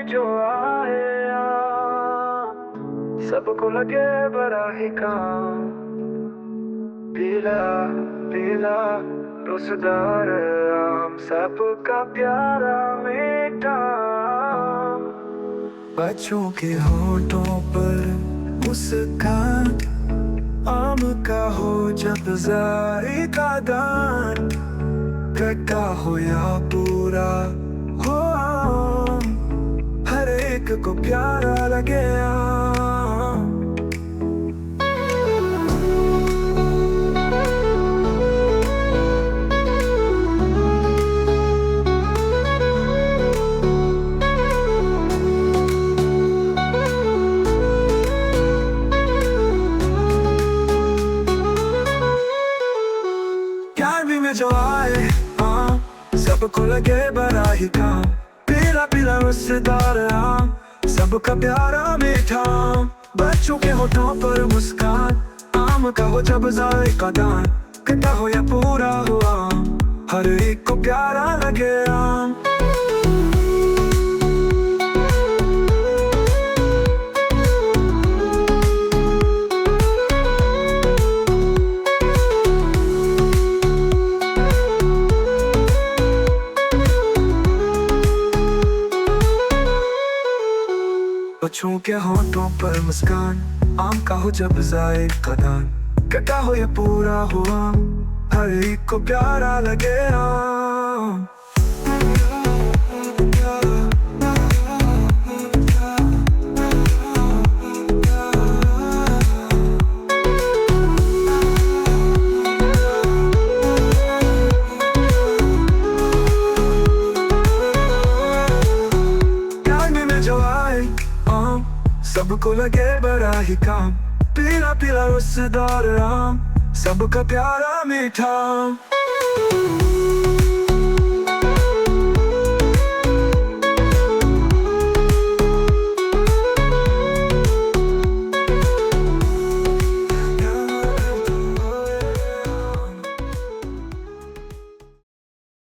जो आया सबको लगे बड़ा ही काम। पीला पीला रोसदार आम सबका प्यारा मीठा। बच्चों के होठों पर मुस्कान, आम का हो जब जायका दान। कटा हो या पूरा हो आम, हर एक को प्यारा लगे आम। ग्यारहवीं में जो आए आम सबको लगे बड़ा ही काम। पीला पीला रसदार आम सबका प्यारा मीठा। बच्चों के होठों पर मुस्कान, आम का हो जब जायका दान। कटा हो या पूरा हो आम, हर एक को प्यारा लगे आम। बच्चों के होठों पर मुस्कान, आम का हो जब जायका दान। कटा हो या पूरा हो आम, हर एक को प्यारा लगे आम। सबको लगे बड़ा ही काम। पीला पीला रसदार आम सबका प्यारा मीठा।